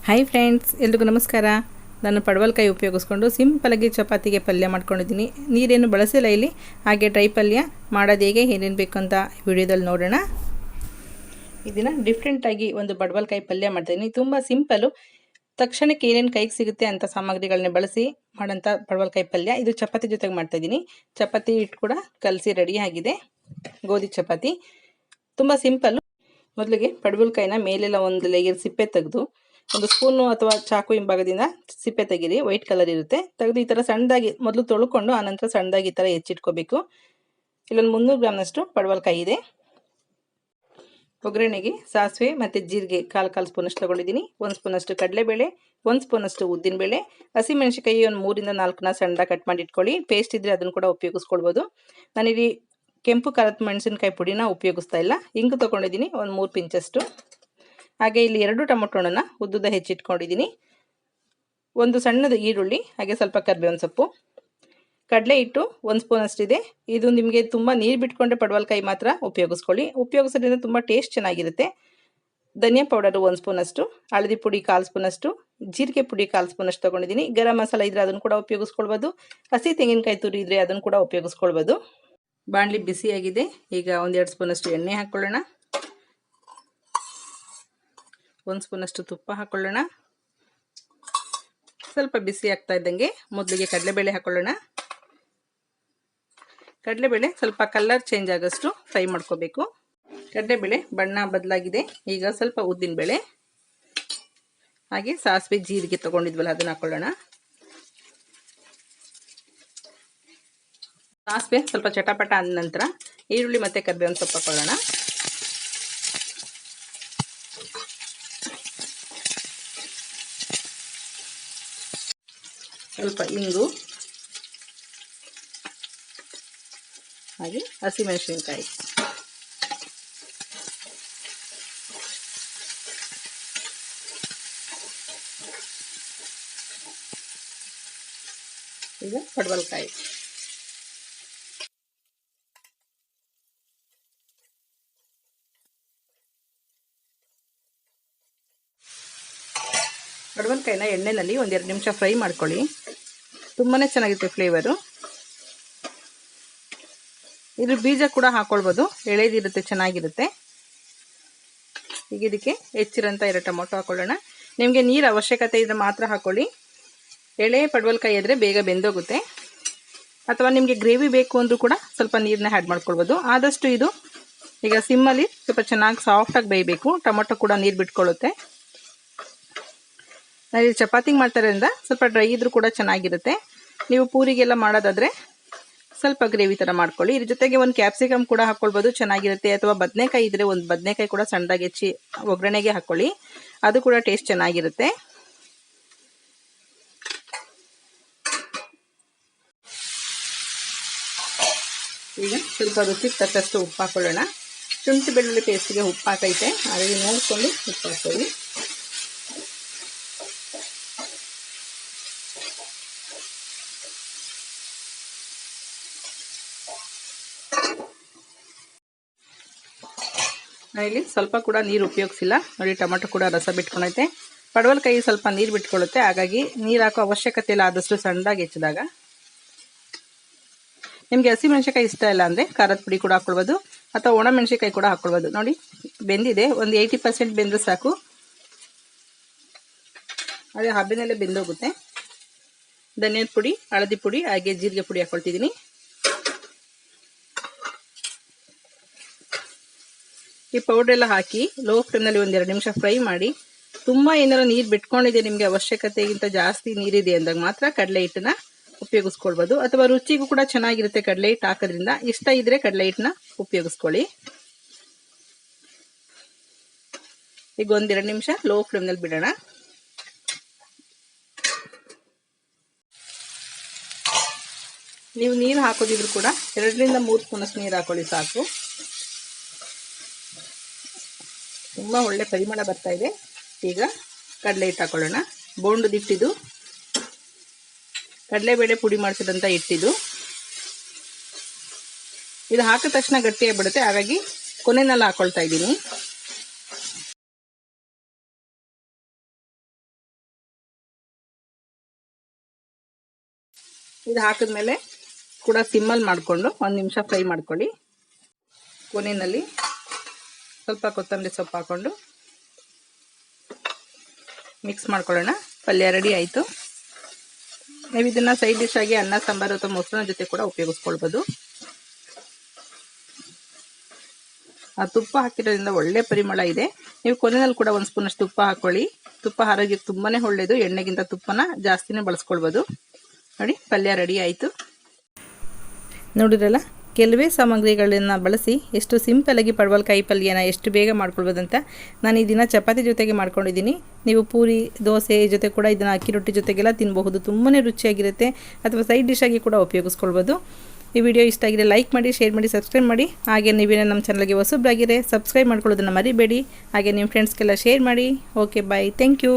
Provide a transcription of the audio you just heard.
Hi friends, ಎಲ್ರಿಗೂ ನಮಸ್ಕಾರ. ನಾನು ಪಡವಲಕಾಯಿ ಉಪಯೋಗಿಸ್ಕೊಂಡು ಸಿಂಪಲಾಗಿ ಚಪಾತಿಗೆ ಪಲ್ಯ ಮಾಡ್ಕೊಂಡಿದ್ದೀನಿ. ನೀರೇನು ಬಳಸಿಲ್ಲ ಇಲ್ಲಿ. ಹಾಗೆ ಡ್ರೈ ಪಲ್ಯ ಮಾಡೋದು ಹೇಗೆ, ಏನೇನು ಬೇಕು ಅಂತ ವಿಡಿಯೋದಲ್ಲಿ ನೋಡೋಣ. ಇದನ್ನು ಡಿಫ್ರೆಂಟಾಗಿ ಒಂದು ಪಡವಲಕಾಯಿ ಪಲ್ಯ ಮಾಡ್ತಾಯಿದ್ದೀನಿ. ತುಂಬ ಸಿಂಪಲ್ಲು, ತಕ್ಷಣಕ್ಕೆ ಏನೇನು ಕೈಗೆ ಸಿಗುತ್ತೆ ಅಂಥ ಸಾಮಗ್ರಿಗಳನ್ನ ಬಳಸಿ ಮಾಡೋಂಥ ಪಡವಲಕಾಯಿ ಪಲ್ಯ. ಇದು ಚಪಾತಿ ಜೊತೆಗೆ ಮಾಡ್ತಾಯಿದ್ದೀನಿ. ಚಪಾತಿ ಹಿಟ್ಟು ಕೂಡ ಕಲಸಿ ರೆಡಿ ಆಗಿದೆ, ಗೋಧಿ ಚಪಾತಿ. ತುಂಬ ಸಿಂಪಲ್ಲು. ಮೊದಲಿಗೆ ಪಡವಲಕಾಯಿನ ಮೇಲೆಲ್ಲ ಒಂದು ಲೇಯರ್ ಸಿಪ್ಪೆ ತೆಗೆದು ಒಂದು ಸ್ಪೂನು ಅಥವಾ ಚಾಕು ಹಿಂಭಾಗದಿಂದ ಸಿಪ್ಪೆ ತೆಗೀರಿ. ವೈಟ್ ಕಲರ್ ಇರುತ್ತೆ. ತೆಗೆದು ಈ ಥರ ಸಣ್ಣದಾಗಿ ಮೊದಲು ತೊಳ್ಕೊಂಡು ಆನಂತರ ಸಣ್ಣದಾಗಿ ಈ ಥರ ಹೆಚ್ಚಿಟ್ಕೋಬೇಕು. ಇಲ್ಲೊಂದು 300 ಗ್ರಾಮ್ನಷ್ಟು ಪಡವಲಕಾಯಿ ಇದೆ. ಒಗ್ಗರಣೆಗೆ ಸಾಸಿವೆ ಮತ್ತು ಜೀರಿಗೆ ಕಾಲು ಸ್ಪೂನಷ್ಟು ತೊಗೊಂಡಿದ್ದೀನಿ. 1 ಸ್ಪೂನಷ್ಟು ಕಡಲೆಬೇಳೆ, 1 ಸ್ಪೂನಷ್ಟು ಉದ್ದಿನಬೇಳೆ, ಹಸಿಮೆಣಸಿಕಾಯಿ ಒಂದು 3 ರಿಂದ 4 ಸಣ್ಣದಾಗಿ ಕಟ್ ಮಾಡಿ ಇಟ್ಕೊಳ್ಳಿ. ಪೇಸ್ಟ್ ಇದ್ದರೆ ಅದನ್ನು ಕೂಡ ಉಪಯೋಗಿಸ್ಕೊಳ್ಬೋದು. ನಾನಿಲ್ಲಿ ಕೆಂಪು ಖಾರದ ಮೆಣಸಿನಕಾಯಿ ಪುಡಿನ ಉಪಯೋಗಿಸ್ತಾ ಇಲ್ಲ. ಇಂಗು ತೊಗೊಂಡಿದ್ದೀನಿ ಒಂದು 3 ಪಿಂಚಷ್ಟು. ಹಾಗೆ ಇಲ್ಲಿ 2 ಟೊಮೊಟೊ ಹಣ್ಣನ್ನು ಉದ್ದುದ ಹೆಚ್ಚಿಟ್ಕೊಂಡಿದ್ದೀನಿ. ಒಂದು ಸಣ್ಣದು ಈರುಳ್ಳಿ, ಹಾಗೆ ಸ್ವಲ್ಪ ಕರಿಬೇವಿನ ಸೊಪ್ಪು, ಕಡಲೆ ಹಿಟ್ಟು 1 ಸ್ಪೂನಷ್ಟಿದೆ. ಇದು ನಿಮಗೆ ತುಂಬ ನೀರು ಬಿಟ್ಕೊಂಡ್ರೆ ಪಡವಲಕಾಯಿ ಮಾತ್ರ ಉಪಯೋಗಿಸ್ಕೊಳ್ಳಿ. ಉಪಯೋಗಿಸೋದ್ರಿಂದ ತುಂಬ ಟೇಸ್ಟ್ ಚೆನ್ನಾಗಿರುತ್ತೆ. ಧನಿಯಾ ಪೌಡರು 1 ಸ್ಪೂನಷ್ಟು, ಹಳದಿ ಪುಡಿ 1/4 ಸ್ಪೂನಷ್ಟು, ಜೀರಿಗೆ ಪುಡಿ 1/4 ಸ್ಪೂನಷ್ಟು ತೊಗೊಂಡಿದ್ದೀನಿ. ಗರಂ ಮಸಾಲ ಇದ್ದರೆ ಅದನ್ನು ಕೂಡ ಉಪಯೋಗಿಸ್ಕೊಳ್ಬೋದು. ಹಸಿ ತೆಂಗಿನಕಾಯಿ ತುರಿ ಇದ್ದರೆ ಅದನ್ನು ಕೂಡ ಉಪಯೋಗಿಸ್ಕೊಳ್ಬೋದು. ಬಾಣಲಿ ಬಿಸಿಯಾಗಿದೆ. ಈಗ 1-2 ಸ್ಪೂನಷ್ಟು ಎಣ್ಣೆ ಹಾಕ್ಕೊಳ್ಳೋಣ. 1 ಸ್ಪೂನಷ್ಟು ತುಪ್ಪ ಹಾಕ್ಕೊಳ್ಳೋಣ. ಸ್ವಲ್ಪ ಬಿಸಿ ಆಗ್ತಾ ಇದ್ದಂಗೆ ಮೊದಲಿಗೆ ಕಡಲೆಬೇಳೆ ಹಾಕ್ಕೊಳ್ಳೋಣ. ಕಡಲೆಬೇಳೆ ಸ್ವಲ್ಪ ಕಲರ್ ಚೇಂಜ್ ಆಗೋಷ್ಟು ಫ್ರೈ ಮಾಡ್ಕೋಬೇಕು. ಕಡಲೆಬೇಳೆ ಬಣ್ಣ ಬದಲಾಗಿದೆ. ಈಗ ಸ್ವಲ್ಪ ಉದ್ದಿನಬೇಳೆ, ಹಾಗೆ ಸಾಸಿವೆ ಜೀರಿಗೆ ತೊಗೊಂಡಿದ್ವಲ್ಲ ಅದನ್ನು ಹಾಕ್ಕೊಳ್ಳೋಣ. ಸಾಸಿವೆ ಸ್ವಲ್ಪ ಚಟಪಟ ಆದ ನಂತರ ಈರುಳ್ಳಿ ಮತ್ತು ಕರಿಬೇವಿನ ಸೊಪ್ಪು ಹಾಕ್ಕೊಳ್ಳೋಣ. ಸ್ವಲ್ಪ ಇಂಗು, ಹಾಗೆ ಹಸಿಮೆಣಸಿನಕಾಯಿ. ಈಗ ಪಡವಲಕಾಯಿ. ಪಡವಲಕಾಯಿನ ಎಣ್ಣೆಯಲ್ಲಿ 1-2 ನಿಮಿಷ ಫ್ರೈ ಮಾಡ್ಕೊಳ್ಳಿ. ತುಂಬಾ ಚೆನ್ನಾಗಿರುತ್ತೆ ಫ್ಲೇವರು. ಇದ್ರ ಬೀಜ ಕೂಡ ಹಾಕ್ಕೊಳ್ಬೋದು, ಎಳೆದಿರುತ್ತೆ, ಚೆನ್ನಾಗಿರುತ್ತೆ. ಈಗ ಇದಕ್ಕೆ ಹೆಚ್ಚಿರೋಂಥ 2 ಟೊಮೊಟೊ ಹಾಕ್ಕೊಳ್ಳೋಣ. ನಿಮಗೆ ನೀರು ಅವಶ್ಯಕತೆ ಇದ್ದರೆ ಮಾತ್ರ ಹಾಕ್ಕೊಳ್ಳಿ. ಎಳೆ ಪಡವಲಕಾಯಿ ಇದ್ದರೆ ಬೇಗ ಬೆಂದೋಗುತ್ತೆ. ಅಥವಾ ನಿಮಗೆ ಗ್ರೇವಿ ಬೇಕು ಅಂದರೂ ಕೂಡ ಸ್ವಲ್ಪ ನೀರನ್ನ ಆ್ಯಡ್ ಮಾಡ್ಕೊಳ್ಬೋದು. ಆದಷ್ಟು ಇದು ಈಗ ಸಿಮ್ಮಲ್ಲಿ ಸ್ವಲ್ಪ ಚೆನ್ನಾಗಿ ಸಾಫ್ಟಾಗಿ ಬೇಯಬೇಕು. ಟೊಮೊಟೊ ಕೂಡ ನೀರು ಬಿಟ್ಕೊಳ್ಳುತ್ತೆ. ನಾನು ಚಪಾತಿಗೆ ಮಾಡ್ತಾರೋದ್ರಿಂದ ಸ್ವಲ್ಪ ಡ್ರೈ ಇದ್ರೂ ಕೂಡ ಚೆನ್ನಾಗಿರುತ್ತೆ. ನೀವು ಪೂರಿಗೆಲ್ಲ ಮಾಡೋದಾದರೆ ಸ್ವಲ್ಪ ಗ್ರೇವಿ ಥರ ಮಾಡ್ಕೊಳ್ಳಿ. ಇದ್ರ ಜೊತೆಗೆ ಒಂದು ಕ್ಯಾಪ್ಸಿಕಮ್ ಕೂಡ ಹಾಕ್ಕೊಳ್ಬೋದು, ಚೆನ್ನಾಗಿರುತ್ತೆ. ಅಥವಾ ಬದನೆಕಾಯಿ ಇದ್ದರೆ ಒಂದು ಬದನೆಕಾಯಿ ಕೂಡ ಸಣ್ಣದಾಗಿ ಹೆಚ್ಚಿ ಒಗ್ಗರಣೆಗೆ ಹಾಕ್ಕೊಳ್ಳಿ, ಅದು ಕೂಡ ಟೇಸ್ಟ್ ಚೆನ್ನಾಗಿರುತ್ತೆ. ಈಗ ಸ್ವಲ್ಪ ರುಚಿಗೆ ತಕ್ಕಷ್ಟು ಉಪ್ಪು ಹಾಕ್ಕೊಳ್ಳೋಣ. ಶುಂಠಿ ಬೆಳ್ಳುಳ್ಳಿ ಪೇಸ್ಟಿಗೆ ಉಪ್ಪು ಹಾಕೈತೆ, ಹಾಗಾಗಿ ನೋಡಿಕೊಂಡು ಉಪ್ಪು ಹಾಕ್ಕೊಳ್ಳಿ. ನಾನಿಲ್ಲಿ ಸ್ವಲ್ಪ ಕೂಡ ನೀರು ಉಪಯೋಗಿಸಿಲ್ಲ. ನೋಡಿ, ಟೊಮೆಟೊ ಕೂಡ ರಸ ಬಿಟ್ಕೊಂಡೈತೆ. ಪಡವಲಕಾಯಿ ಸ್ವಲ್ಪ ನೀರು ಬಿಟ್ಕೊಳ್ಳುತ್ತೆ, ಹಾಗಾಗಿ ನೀರು ಹಾಕೋ ಅವಶ್ಯಕತೆ ಇಲ್ಲ. ಆದಷ್ಟು ಸಣ್ಣದಾಗಿ ಹೆಚ್ಚಿದಾಗ. ನಿಮಗೆ ಹಸಿಮೆಣಸಿಕಾಯಿ ಇಷ್ಟ ಇಲ್ಲ ಅಂದರೆ ಖಾರದ ಪುಡಿ ಕೂಡ ಹಾಕ್ಕೊಳ್ಬೋದು, ಅಥವಾ ಒಣಮೆಣಸಿಕಾಯಿ ಕೂಡ ಹಾಕ್ಕೊಳ್ಬೋದು. ನೋಡಿ, ಬೆಂದಿದೆ. ಒಂದು 80% ಬೆಂದರೆ ಸಾಕು. ಅದೇ ಹಬ್ಬೆನಲ್ಲೇ ಬೆಂದೋಗುತ್ತೆ. ಧನಿಯಾದ ಪುಡಿ, ಹಳದಿ ಪುಡಿ, ಹಾಗೆ ಜೀರಿಗೆ ಪುಡಿ ಹಾಕ್ಕೊಳ್ತಿದ್ದೀನಿ. ಈ ಪೌಡ್ರೆಲ್ಲ ಹಾಕಿ ಲೋ ಫ್ಲೇಮ್ನಲ್ಲಿ 1-2 ನಿಮಿಷ ಫ್ರೈ ಮಾಡಿ. ತುಂಬ ಏನಾರು ನೀರು ಬಿಟ್ಕೊಂಡಿದೆ, ನಿಮಗೆ ಅವಶ್ಯಕತೆಗಿಂತ ಜಾಸ್ತಿ ನೀರಿದೆ ಅಂದಾಗ ಮಾತ್ರ ಕಡಲೆ ಹಿಟ್ಟನ್ನ ಉಪಯೋಗಿಸ್ಕೊಳ್ಬೋದು. ಅಥವಾ ರುಚಿಗೂ ಕೂಡ ಚೆನ್ನಾಗಿರುತ್ತೆ ಕಡಲೆ ಹಿಟ್ಟು ಹಾಕೋದ್ರಿಂದ. ಇಷ್ಟ ಇದ್ದರೆ ಕಡಲೆ ಹಿಟ್ಟನ್ನ ಉಪಯೋಗಿಸ್ಕೊಳ್ಳಿ. ಈಗ 1-2 ನಿಮಿಷ ಲೋ ಫ್ಲೇಮ್ನಲ್ಲಿ ಬಿಡೋಣ. ನೀವು ನೀರು ಹಾಕೋದಿದ್ರು ಕೂಡ 2 ರಿಂದ 3 ಸ್ಪೂನಷ್ಟು ನೀರು ಹಾಕೊಳ್ಳಿ ಸಾಕು. ತುಂಬ ಒಳ್ಳೆ ಪರಿಮಳ ಬರ್ತಾ ಇದೆ. ಈಗ ಕಡಲೆ ಹಿಟ್ಟು ಹಾಕೊಳ್ಳೋಣ. ಬೋಂಡು ಹಿಟ್ಟಿದು, ಕಡಲೆಬೇಳೆ ಪುಡಿ ಮಾಡಿಸಿದಂಥ ಹಿಟ್ಟಿದು. ಇದು ಹಾಕಿದ ತಕ್ಷಣ ಗಟ್ಟಿಯಾಗ್ಬಿಡುತ್ತೆ, ಹಾಗಾಗಿ ಕೊನೆಯಲ್ಲಿ ಹಾಕೊಳ್ತಾ ಇದ್ದೀನಿ. ಇದು ಹಾಕಿದ್ಮೇಲೆ ಕೂಡ ಸಿಮ್ಮಲ್ಲಿ ಮಾಡಿಕೊಂಡು 1 ನಿಮಿಷ ಫ್ರೈ ಮಾಡ್ಕೊಳ್ಳಿ. ಕೊನೆಯಲ್ಲಿ ಸ್ವಲ್ಪ ಕೊತ್ತಂಬರಿ ಸೊಪ್ಪು ಹಾಕ್ಕೊಂಡು ಮಿಕ್ಸ್ ಮಾಡ್ಕೊಳ್ಳೋಣ. ಪಲ್ಯ ರೆಡಿ ಆಯಿತು. ನೀವು ಇದನ್ನು ಸೈಡ್ ಡಿಶ್ ಆಗಿ ಅನ್ನ ಸಾಂಬಾರು ಅಥವಾ ಮೊಸರಿನ ಜೊತೆ ಕೂಡ ಉಪಯೋಗಿಸ್ಕೊಳ್ಬೋದು. ಆ ತುಪ್ಪ ಹಾಕಿರೋದ್ರಿಂದ ಒಳ್ಳೆ ಪರಿಮಳ ಇದೆ. ನೀವು ಕೊನೆಯಲ್ಲಿ ಕೂಡ 1 ಸ್ಪೂನಷ್ಟು ತುಪ್ಪ ಹಾಕ್ಕೊಳ್ಳಿ. ತುಪ್ಪ ಆರೋಗ್ಯಕ್ಕೆ ತುಂಬಾ ಒಳ್ಳೆಯದು. ಎಣ್ಣೆಗಿಂತ ತುಪ್ಪನ ಜಾಸ್ತಿನೇ ಬಳಸ್ಕೊಳ್ಬೋದು. ನೋಡಿ, ಪಲ್ಯ ರೆಡಿ ಆಯಿತು. ನೋಡಿದ್ರಲ್ಲ, ಕೆಲವೇ ಸಾಮಗ್ರಿಗಳನ್ನು ಬಳಸಿ ಎಷ್ಟು ಸಿಂಪಲಾಗಿ ಪಡವಲಕಾಯಿ ಪಲ್ಯನ ಎಷ್ಟು ಬೇಗ ಮಾಡ್ಕೊಳ್ಬೋದು ಅಂತ. ನಾನು ಈ ದಿನ ಚಪಾತಿ ಜೊತೆಗೆ ಮಾಡ್ಕೊಂಡಿದ್ದೀನಿ. ನೀವು ಪೂರಿ, ದೋಸೆ ಜೊತೆ ಕೂಡ ಇದನ್ನು ಅಕ್ಕಿ ರೊಟ್ಟಿ ಜೊತೆಗೆಲ್ಲ ತಿನ್ನಬಹುದು. ತುಂಬಾ ರುಚಿಯಾಗಿರುತ್ತೆ. ಅಥವಾ ಸೈಡ್ ಡಿಶ್ ಆಗಿ ಕೂಡ ಉಪಯೋಗಿಸ್ಕೊಳ್ಬೋದು. ಈ ವಿಡಿಯೋ ಇಷ್ಟ ಆಗಿದೆ ಲೈಕ್ ಮಾಡಿ, ಶೇರ್ ಮಾಡಿ, ಸಬ್ಸ್ಕ್ರೈಬ್ ಮಾಡಿ. ಹಾಗೆ ನೀವೇನೋ ನಮ್ಮ ಚಾನಲ್ಗೆ ಹೊಸಬ್ರಾಗಿರೆ ಸಬ್ಸ್ಕ್ರೈಬ್ ಮಾಡ್ಕೊಳ್ಳೋದನ್ನು ಮರಿಬೇಡಿ. ಹಾಗೆ ನಿಮ್ಮ ಫ್ರೆಂಡ್ಸ್ಗೆಲ್ಲ ಶೇರ್ ಮಾಡಿ. Okay, bye, thank you.